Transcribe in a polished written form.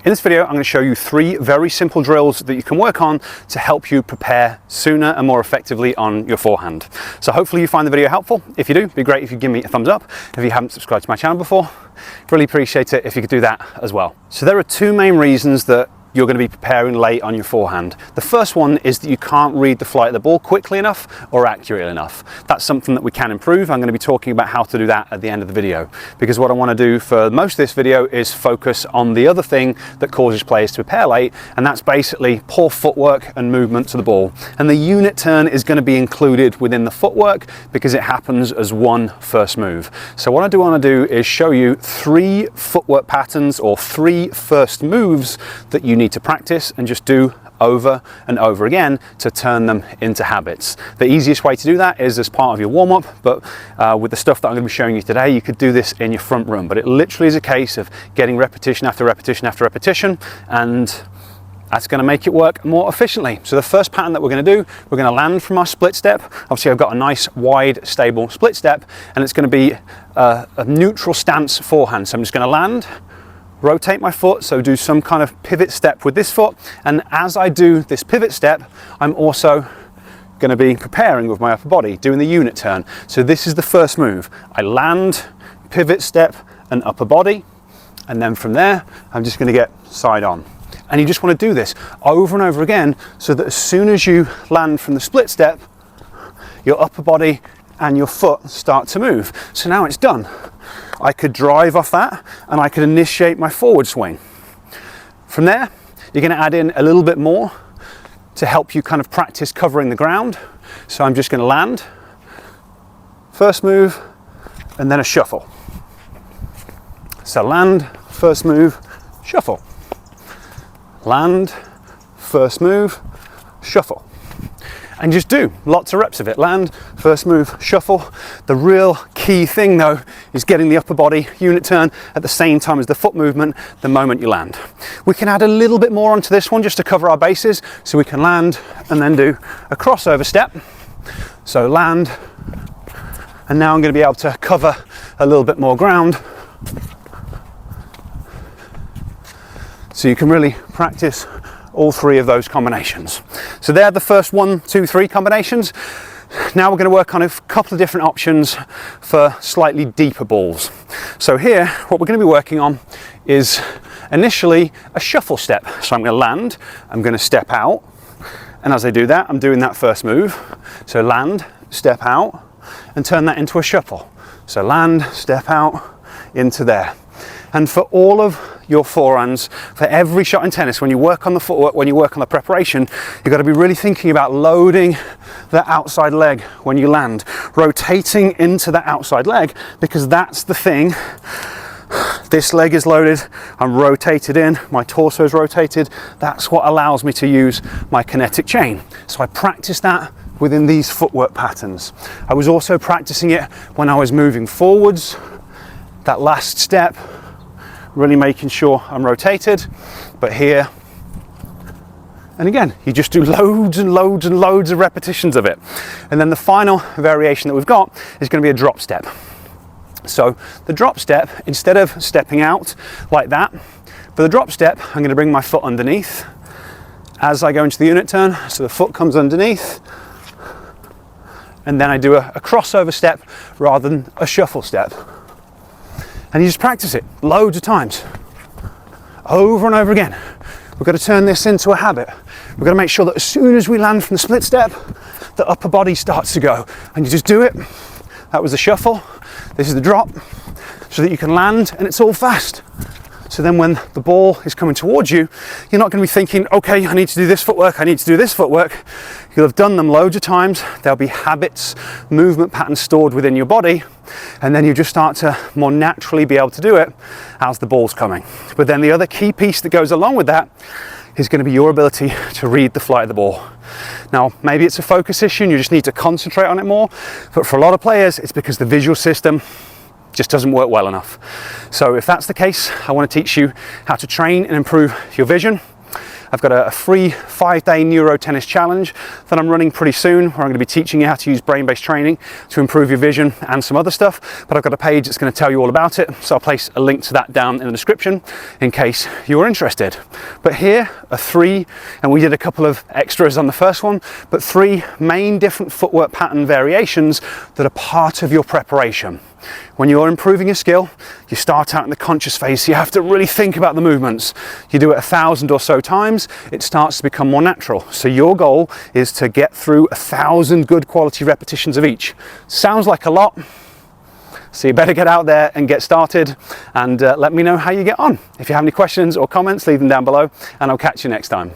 In this video, I'm going to show you 3 very simple drills that you can work on to help you prepare sooner and more effectively on your forehand. So hopefully you find the video helpful. If you do, it'd be great if you give me a thumbs up. If you haven't subscribed to my channel before, really appreciate it if you could do that as well. So there are 2 main reasons that you're going to be preparing late on your forehand. The first one is that you can't read the flight of the ball quickly enough or accurately enough. That's something that we can improve. I'm going to be talking about how to do that at the end of the video, because what I want to do for most of this video is focus on the other thing that causes players to prepare late, and that's basically poor footwork and movement to the ball. And the unit turn is going to be included within the footwork because it happens as one first move. So what I do want to do is show you 3 footwork patterns or 3 first moves that you need to practice and just do over and over again to turn them into habits. The easiest way to do that is as part of your warm-up, but with the stuff that I'm going to be showing you today, you could do this in your front room. But it literally is a case of getting repetition after repetition after repetition, and that's going to make it work more efficiently. So the first pattern that we're going to do, we're going to land from our split step. Obviously I've got a nice wide stable split step, and it's going to be a neutral stance forehand. So I'm just going to land, rotate my foot, so do some kind of pivot step with this foot, and as I do this pivot step, I'm also going to be preparing with my upper body, doing the unit turn. So this is the first move. I land, pivot step, and upper body, and then from there, I'm just going to get side on. And you just want to do this over and over again, so that as soon as you land from the split step, your upper body and your foot start to move. So now it's done. I could drive off that and I could initiate my forward swing. From there, you're going to add in a little bit more to help you kind of practice covering the ground. So I'm just going to land, first move, and then a shuffle. So land, first move, shuffle. Land, first move, shuffle. And just do lots of reps of it. Land, first move, shuffle. The real key thing though is getting the upper body unit turn at the same time as the foot movement the moment you land. We can add a little bit more onto this one just to cover our bases. So we can land and then do a crossover step. So land, and now I'm going to be able to cover a little bit more ground. So you can really practice all 3 of those combinations. So they're the first 1, 2, 3 combinations. Now we're going to work on a couple of different options for slightly deeper balls. So here, what we're going to be working on is initially a shuffle step. So I'm going to land, I'm going to step out, and as I do that, I'm doing that first move. So land, step out, and turn that into a shuffle. So land, step out, into there. And for all of your forehands, for every shot in tennis, when you work on the footwork, when you work on the preparation, you've got to be really thinking about loading the outside leg when you land, rotating into that outside leg, because that's the thing. This leg is loaded, I'm rotated in, my torso is rotated. That's what allows me to use my kinetic chain. So I practice that within these footwork patterns. I was also practicing it when I was moving forwards, that last step, really making sure I'm rotated. But here, and again, you just do loads and loads and loads of repetitions of it. And then the final variation that we've got is going to be a drop step. So the drop step, instead of stepping out like that, for the drop step, I'm going to bring my foot underneath as I go into the unit turn. So the foot comes underneath, and then I do a crossover step rather than a shuffle step. And you just practice it loads of times, over and over again. We've got to turn this into a habit. We've got to make sure that as soon as we land from the split step, the upper body starts to go. And you just do it. That was the shuffle. This is the drop, so that you can land and it's all fast. So then when the ball is coming towards you, you're not going to be thinking, okay, I need to do this footwork, I need to do this footwork. You'll have done them loads of times. There'll be habits, movement patterns stored within your body, and then you just start to more naturally be able to do it as the ball's coming. But then the other key piece that goes along with that is going to be your ability to read the flight of the ball. Now, maybe it's a focus issue and you just need to concentrate on it more, but for a lot of players, it's because the visual system just doesn't work well enough. So if that's the case, I want to teach you how to train and improve your vision. I've got a free 5-day neuro tennis challenge that I'm running pretty soon, where I'm going to be teaching you how to use brain-based training to improve your vision and some other stuff. But I've got a page that's going to tell you all about it, so I'll place a link to that down in the description in case you're interested. But here are 3, and we did a couple of extras on the first one, but 3 main different footwork pattern variations that are part of your preparation. When you're improving your skill, you start out in the conscious phase, so you have to really think about the movements. You do it 1,000 or so times, it starts to become more natural. So your goal is to get through 1,000 good quality repetitions of each. Sounds like a lot, so you better get out there and get started, and let me know how you get on. If you have any questions or comments, leave them down below, and I'll catch you next time.